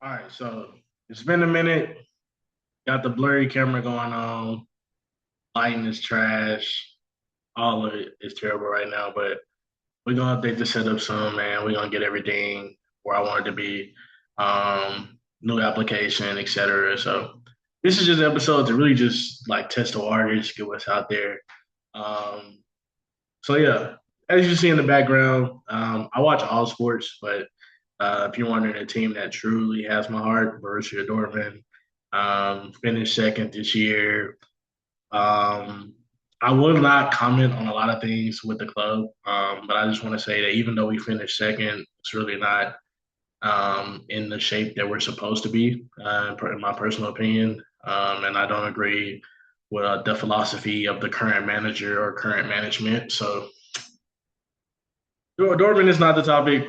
All right, so it's been a minute. Got the blurry camera going on. Lighting is trash. All of it is terrible right now, but we're gonna update the setup soon, man. We're gonna get everything where I want it to be. New application, etc. So this is just an episode to really just like test the waters, get what's out there. Um, so yeah, as you see in the background, I watch all sports, but if you're wondering a team that truly has my heart, Borussia Dortmund finished second this year. Um, I will not comment on a lot of things with the club, but I just want to say that even though we finished second, it's really not in the shape that we're supposed to be, in my personal opinion. And I don't agree with the philosophy of the current manager or current management. So Dortmund is not the topic.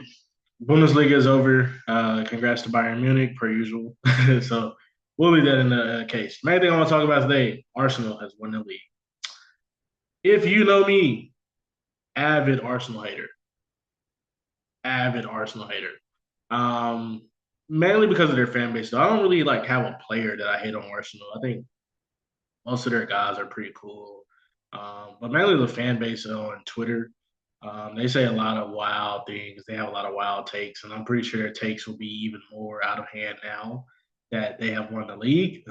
Bundesliga is over. Congrats to Bayern Munich, per usual. So we'll leave that in the case. Main thing I want to talk about today: Arsenal has won the league. If you know me, avid Arsenal hater, avid Arsenal hater. Um, Mainly because of their fan base. So I don't really like have a player that I hate on Arsenal. I think most of their guys are pretty cool, but mainly the fan base on Twitter. They say a lot of wild things. They have a lot of wild takes, and I'm pretty sure their takes will be even more out of hand now that they have won the league.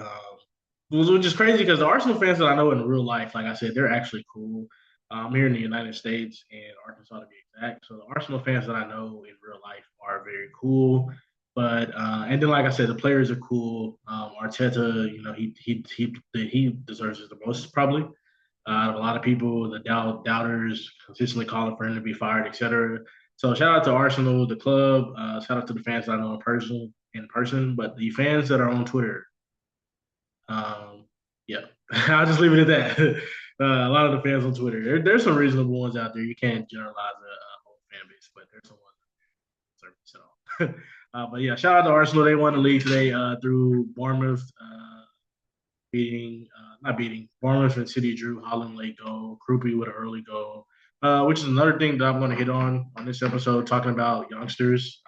Which is crazy because the Arsenal fans that I know in real life, like I said, they're actually cool. Here in the United States and Arkansas to be exact. So the Arsenal fans that I know in real life are very cool. But and then, like I said, the players are cool. Arteta, he deserves it the most probably out of a lot of people. The doubters consistently calling for him to be fired, etc. So shout out to Arsenal, the club. Shout out to the fans that I know in person. But the fans that are on Twitter, yeah, I'll just leave it at that. A lot of the fans on Twitter, there's some reasonable ones out there. You can't generalize a whole fan base, but there's some ones that deserve it. So, but yeah, shout out to Arsenal. They won the league today through Bournemouth not beating Bournemouth and City drew. Holland late goal, Krupi with an early goal, which is another thing that I'm going to hit on this episode, talking about youngsters.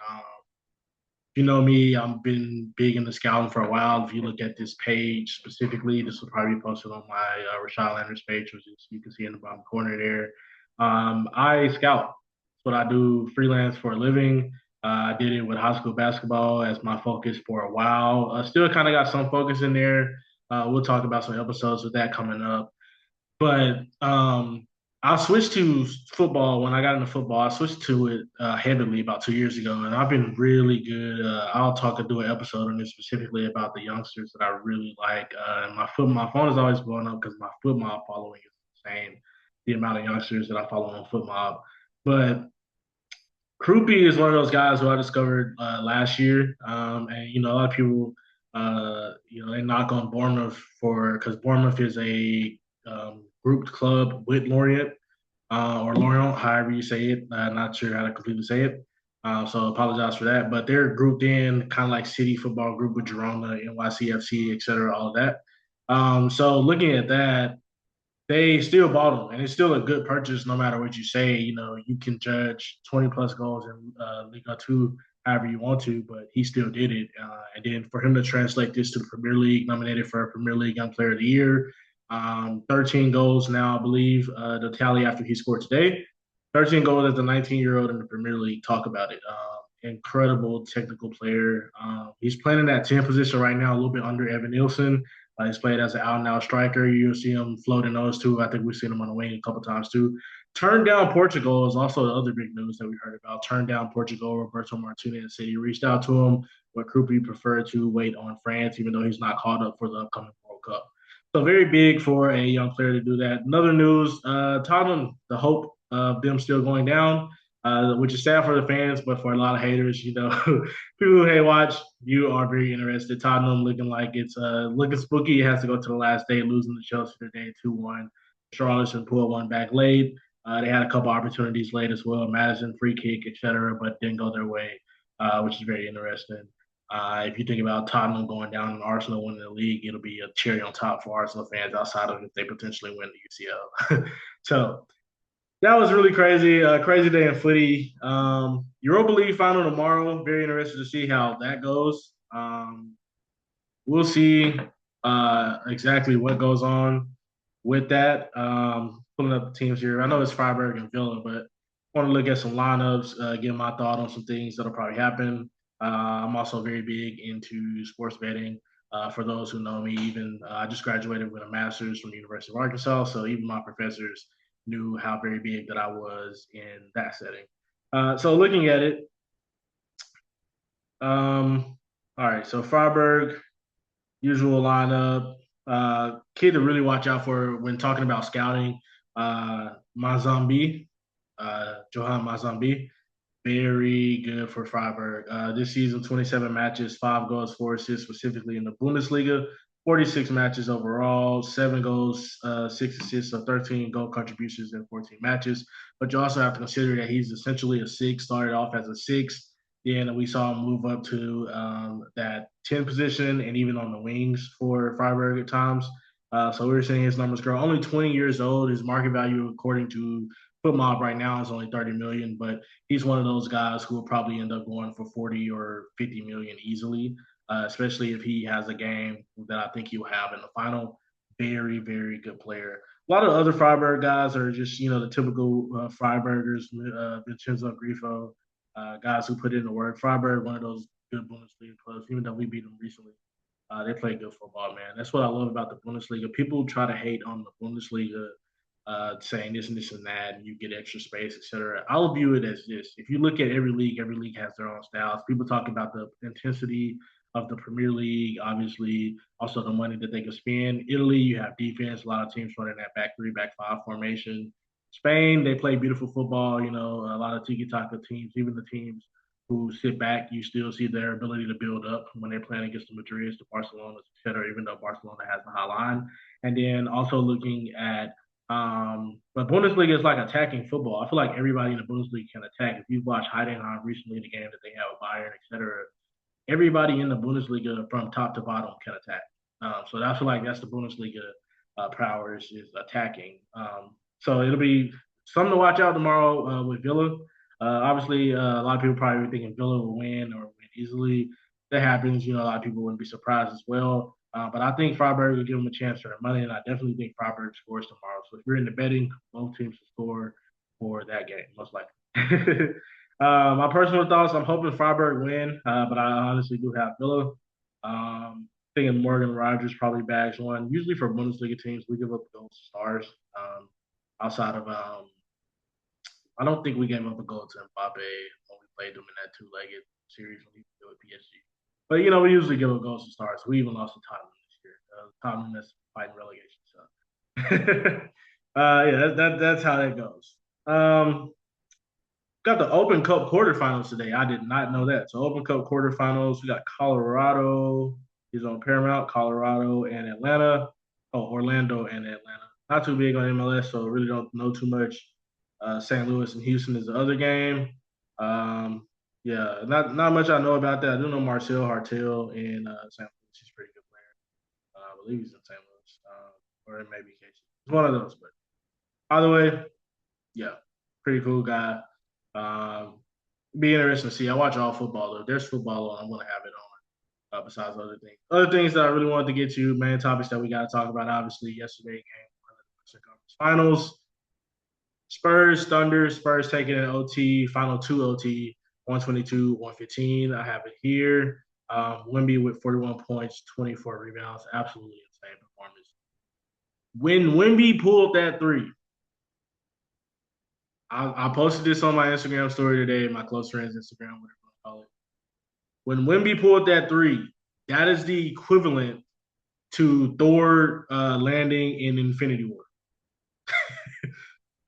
You know me, I've been big into scouting for a while. If you look at this page specifically, this will probably be posted on my Rashad Landers page, which is you can see in the bottom corner there. I scout. That's what I do freelance for a living. I did it with high school basketball as my focus for a while. Still kind of got some focus in there. We'll talk about some episodes with that coming up. But I switched to football when I got into football. I switched to it heavily about 2 years ago, and I've been really good. I'll talk and do an episode on this specifically about the youngsters that I really like. And my phone is always blowing up because my football following is insane. The amount of youngsters that I follow on football, but Krupi is one of those guys who I discovered last year, and a lot of people, they knock on Bournemouth for because Bournemouth is a grouped club with Lorient or Lorient, however you say it. I'm not sure how to completely say it, so apologize for that. But they're grouped in kind of like City Football Group with Girona, NYCFC, et cetera, all of that. So looking at that, they still bought him, and it's still a good purchase no matter what you say. You can judge 20 plus goals in Liga 2 however you want to, but he still did it. And then for him to translate this to the Premier League, nominated for a Premier League Young Player of the Year, 13 goals now, I believe, the tally after he scored today. 13 goals as a 19-year-old in the Premier League. Talk about it. Incredible technical player. He's playing in that 10 position right now, a little bit under Evan Nielsen. He's played as an out and out striker. You'll see him floating those two. I think we've seen him on the wing a couple times too. Turned down Portugal is also the other big news that we heard about. Turned down Portugal. Roberto Martinez said he reached out to him, but Krupi preferred to wait on France, even though he's not called up for the upcoming World Cup. So very big for a young player to do that. Another news: Tottenham, the hope of them still going down, which is sad for the fans, but for a lot of haters, people who hate watch, you are very interested. Tottenham looking like it's looking spooky. It has to go to the last day, losing to Chelsea today 2-1. Charlotte pulled one back late. They had a couple opportunities late as well. Madison free kick, etc., but didn't go their way, which is very interesting. If you think about Tottenham going down and Arsenal winning the league, it'll be a cherry on top for Arsenal fans outside of if they potentially win the UCL. So that was really crazy. Crazy day in footy. Europa League final tomorrow. Very interested to see how that goes. Um, we'll see exactly what goes on with that. Pulling up the teams here. I know it's Freiburg and Villa, but I want to look at some lineups, get my thought on some things that'll probably happen. I'm also very big into sports betting. For those who know me, even I just graduated with a master's from the University of Arkansas, so even my professors knew how very big that I was in that setting. So looking at it, all right. So Freiburg, usual lineup. Kid to really watch out for when talking about scouting. Mazambi, Johan Mazambi, very good for Freiburg. This season, 27 matches, 5 goals, 4 assists, specifically in the Bundesliga. 46 matches overall, 7 goals, 6 assists, so 13 goal contributions in 14 matches. But you also have to consider that he's essentially a six, started off as a six. Then we saw him move up to that 10 position and even on the wings for Freiburg at times. So we were seeing his numbers grow. Only 20 years old. His market value, according to FootMob right now, is only 30 million, but he's one of those guys who will probably end up going for 40 or 50 million easily, especially if he has a game that I think he'll have in the final. Very, very good player. A lot of other Freiburg guys are just, the typical Freiburgers, Vincenzo Grifo, guys who put in the work. Freiburg, one of those good Bundesliga clubs, even though we beat them recently. They play good football, man. That's what I love about the Bundesliga. People try to hate on the Bundesliga, saying this and this and that, and you get extra space, etc. I'll view it as this. If you look at every league has their own styles. People talk about the intensity of the Premier League, obviously, also the money that they can spend. Italy, you have defense. A lot of teams running that back three, back five formation. Spain, they play beautiful football. A lot of tiki taka teams, even the teams who sit back, you still see their ability to build up when they're playing against the Madrids, the Barcelonas, etc. Even though Barcelona has the high line, and then also looking at but Bundesliga is like attacking football. I feel like everybody in the Bundesliga can attack. If you watch Heidenheim recently, the game that they have with Bayern, etc., everybody in the Bundesliga from top to bottom can attack. So I feel like that's the Bundesliga power is attacking. So it'll be something to watch out tomorrow with Villa. Obviously, a lot of people probably thinking Villa will win or win easily. That happens. A lot of people wouldn't be surprised as well. But I think Freiburg will give them a chance for their money, and I definitely think Freiburg scores tomorrow. So if you're in the betting, both teams will score for that game, most likely. My personal thoughts, I'm hoping Freiburg win, but I honestly do have Villa. Thinking Morgan Rogers probably bags one. Usually for Bundesliga teams, we give up goals to stars. Outside of, I don't think we gave up a goal to Mbappe when we played them in that two-legged series when he played with PSG. But, we usually give up goals to stars. We even lost to Tottenham this year. Tottenham that's fighting relegation. So, yeah, that's how that goes. Got the Open Cup quarterfinals today. I did not know that. So Open Cup quarterfinals, we got Colorado is on Paramount, Colorado and Atlanta. Oh, Orlando and Atlanta. Not too big on MLS, so really don't know too much. St. Louis and Houston is the other game. Um, yeah, not much I know about that. I do know Marcel Hartel in St. Louis. He's a pretty good player. I believe he's in St. Louis, or it may be Casey. It's one of those. But either way, yeah, pretty cool guy. Um, be interesting to see. I watch all football though. If there's football on, I'm gonna have it on. Besides other things, that I really wanted to get to, main topics that we got to talk about. Obviously, yesterday game one of the Western Conference Finals. Spurs, Thunder, Spurs taking an OT, final two OT, 122-115. I have it here. Wemby with 41 points, 24 rebounds. Absolutely insane performance. When Wemby pulled that three, I posted this on my Instagram story today, my close friends Instagram, whatever you want to call it. When Wemby pulled that three, that is the equivalent to Thor landing in Infinity War.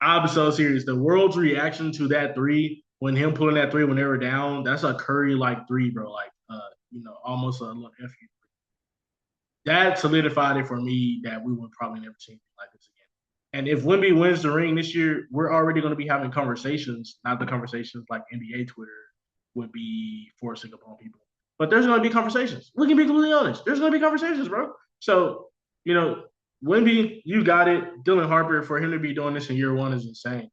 I'm so serious. The world's reaction to that three, when him pulling that three when they were down, that's a Curry like three, bro. Like, almost a little F you. That solidified it for me that we would probably never see anything like this again. And if Wemby wins the ring this year, we're already going to be having conversations, not the conversations like NBA Twitter would be forcing upon people. But there's going to be conversations. We can be completely honest. There's going to be conversations, bro. So, Wemby, you got it. Dylan Harper, for him to be doing this in year one is insane.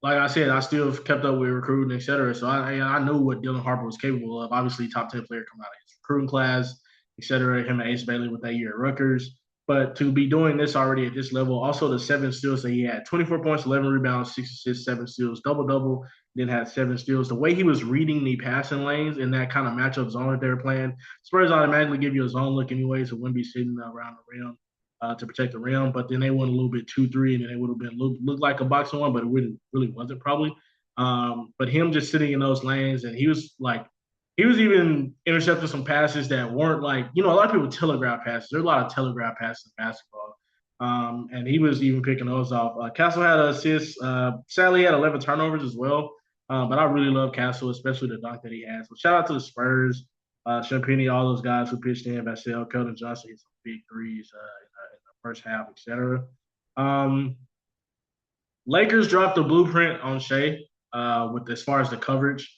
like I said, I still kept up with recruiting, et cetera. So I knew what Dylan Harper was capable of. Obviously, top 10 player coming out of his recruiting class, et cetera. Him and Ace Bailey with that year at Rutgers. But to be doing this already at this level, also the 7 steals that he had 24 points, 11 rebounds, 6 assists, 7 steals, double double, then had 7 steals. The way he was reading the passing lanes in that kind of matchup zone that they were playing, Spurs automatically give you a zone look anyway, so wouldn't be sitting around the rim to protect the rim. But then they went a little bit 2-3, and then it would have been looked like a boxing one, but it really wasn't probably. But him just sitting in those lanes, and he was even intercepting some passes that weren't like, a lot of people telegraph passes. There's a lot of telegraph passes in basketball. And he was even picking those off. Castle had an assist. Sadly, he had 11 turnovers as well. But I really love Castle, especially the dunk that he has. So shout out to the Spurs, Champini, all those guys who pitched in. Vassell, Keldon Johnson hit some big threes in the first half, etc. Um, Lakers dropped the blueprint on Shea with as far as the coverage.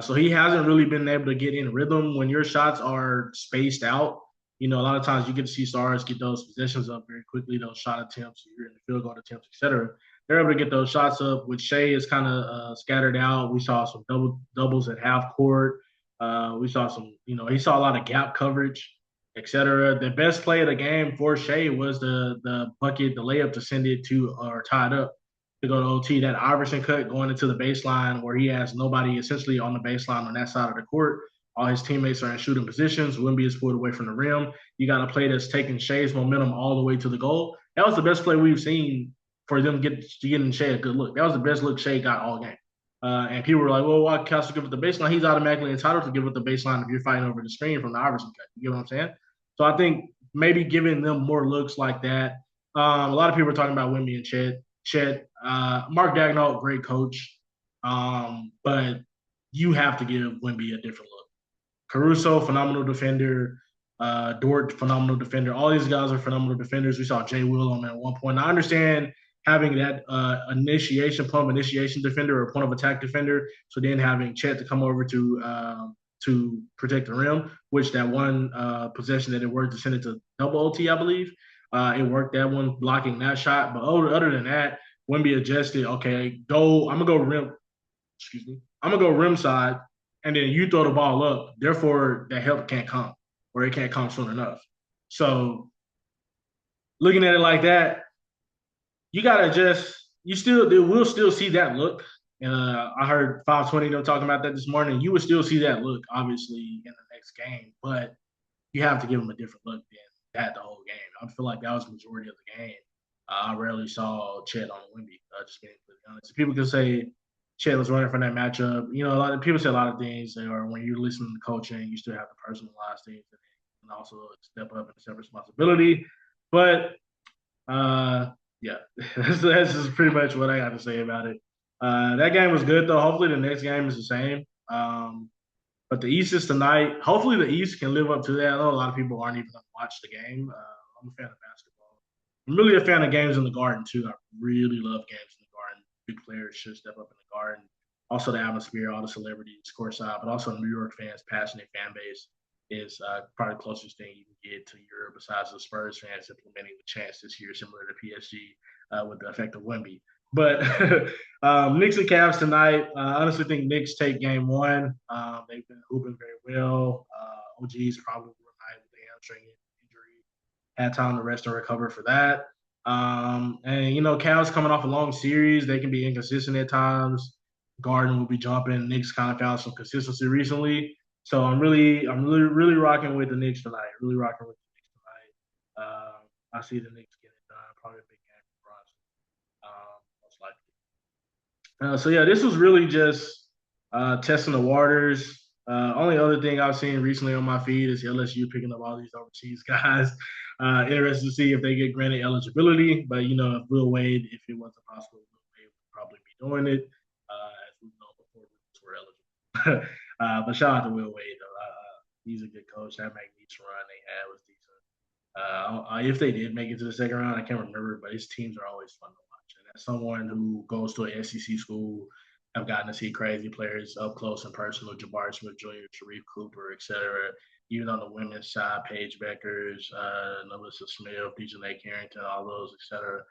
So he hasn't really been able to get in rhythm when your shots are spaced out. A lot of times you get to see stars get those possessions up very quickly, those shot attempts, you're in the field goal attempts, etc. They're able to get those shots up. With Shea is kind of scattered out. We saw some doubles at half court. We saw some, he saw a lot of gap coverage, etc. The best play of the game for Shea was the bucket, the layup to send it to or tie it up to go to OT. That Iverson cut going into the baseline where he has nobody essentially on the baseline on that side of the court. All his teammates are in shooting positions. Wemby is pulled away from the rim. You got a play that's taking Shea's momentum all the way to the goal. That was the best play we've seen for them getting Shea a good look. That was the best look Shea got all game. And people were like, well, why Castle give it the baseline? He's automatically entitled to give it the baseline if you're fighting over the screen from the Iverson cut. You get what I'm saying? So I think maybe giving them more looks like that. A lot of people are talking about Wemby and Chet, Mark Dagnall, great coach, but you have to give Wemby a different look. Caruso, phenomenal defender. Dort, phenomenal defender. All these guys are phenomenal defenders. We saw Jay Will on at one point. I understand having that initiation defender or point of attack defender. So then having Chet to come over to protect the rim, which that one possession that it worked to send it to double OT, I believe. It worked that one blocking that shot. But other than that, Wemby adjusted. Okay, go. I'm gonna go rim. Excuse me. I'm gonna go rim side, and then you throw the ball up. Therefore, that help can't come, or it can't come soon enough. So looking at it like that, you gotta just we'll still see that look. I heard 520 them talking about that this morning. You would still see that look, obviously, in the next game, but you have to give them a different look than that the whole game. I feel like that was the majority of the game. I rarely saw Chet on Wemby, just being completely honest. People can say Chet was running from that matchup. A lot of people say a lot of things, or when you're listening to coaching, you still have to personalize things and also step up and accept responsibility. But yeah, that's just pretty much what I got to say about it. That game was good though. Hopefully the next game is the same. But the East is tonight. Hopefully the East can live up to that. I know a lot of people aren't even going to watch the game. I'm a fan of basketball. I'm really a fan of games in the Garden too. I really love games in the Garden. Big players should step up in the Garden. Also the atmosphere, all the celebrities, courtside, but also New York fans, passionate fan base is probably the closest thing you can get to Europe besides the Spurs fans implementing the chants this year, similar to PSG with the effect of Wemby. But Knicks and Cavs tonight. I honestly think Knicks take game one. They've been hooping very well. OG's probably night with the hamstring injury. Had time to rest and recover for that. Cavs coming off a long series. They can be inconsistent at times. Garden will be jumping. Knicks kind of found some consistency recently. So really rocking with the Knicks tonight. Really rocking with the Knicks tonight. I see the Knicks getting it done. Probably a big game for Bronson, most likely. So yeah, this was really just testing the waters. Only other thing I've seen recently on my feed is LSU picking up all these overseas guys. Interested to see if they get granted eligibility. But if Will Wade, if it wasn't possible, Will Wade would probably be doing it, as we know before we were eligible. But shout out to Will Wade though. He's a good coach. That McNeese run they had was decent. If they did make it to the second round, I can't remember, but his teams are always fun to watch. And as someone who goes to an SEC school, I've gotten to see crazy players up close and personal, Jabari Smith Jr., Sharif Cooper, etc. Even on the women's side, Paige Beckers, Melissa Smith, DJ Carrington, all those, etc.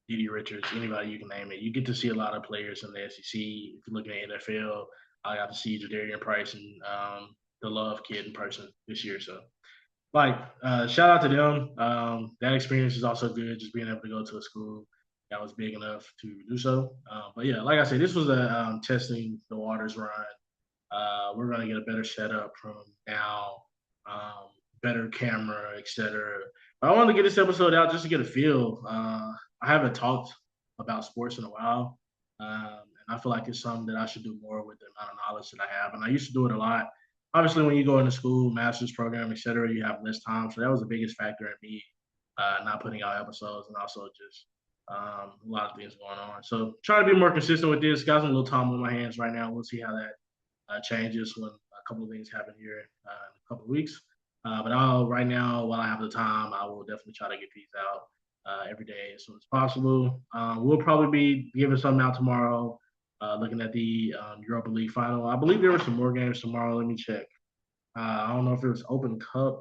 Dede Richards, anybody you can name it. You get to see a lot of players in the SEC. If you're looking at NFL, I got to see Jadarian Price and the Love kid in person this year. So, shout out to them. That experience is also good, just being able to go to a school that was big enough to do so. But yeah, like I said, this was a testing the waters run. We're going to get a better setup from now, um, better camera, etc. But I wanted to get this episode out just to get a feel. I haven't talked about sports in a while, and I feel like it's something that I should do more with the amount of knowledge that I have. And I used to do it a lot. Obviously, when you go into school, master's program, etc., you have less time. So that was the biggest factor in me not putting out episodes, and also just a lot of things going on. So trying to be more consistent with this. Got some little time on my hands right now. We'll see how that changes when a couple of things happen here in a couple of weeks. But I'll right now, while I have the time, I will definitely try to get these out every day as soon as possible. We'll probably be giving something out tomorrow, looking at the Europa League final. I believe there were some more games tomorrow. Let me check. I don't know if it was Open Cup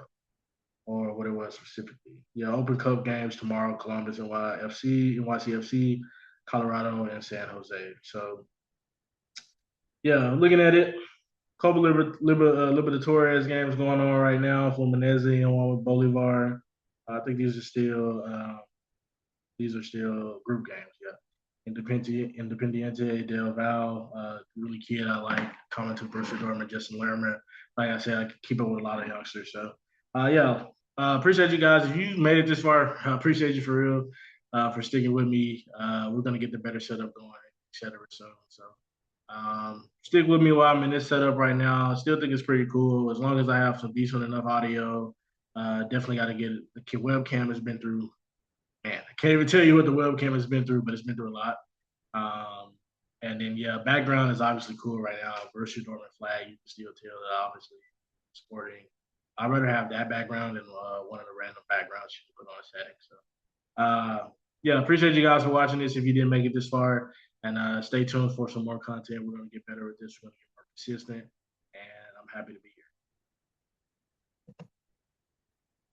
or what it was specifically. Yeah, Open Cup games tomorrow: Columbus and NYCFC, Colorado, and San Jose. So yeah, looking at it, couple Libertadores games going on right now for Menezes and one with Bolivar. I think these are still group games. Yeah, Independiente del Val, really kid I like coming to Borussia Dortmund, Justin Lerman. Like I said, I keep up with a lot of youngsters. So yeah, appreciate you guys. If you made it this far, I appreciate you for real for sticking with me. We're gonna get the better setup going, etc. So stick with me while I'm in this setup right now. I still think it's pretty cool as long as I have some decent enough audio. Definitely got to get it. The webcam has been through. Man, I can't even tell you what the webcam has been through, but it's been through a lot. And then yeah, background is obviously cool right now. Borussia Dortmund flag, you can still tell that obviously sporting. I'd rather have that background than one of the random backgrounds you can put on a setting. So yeah, appreciate you guys for watching this. If you didn't make it this far, and stay tuned for some more content. We're going to get better at this. We're going to get more consistent, and I'm happy to be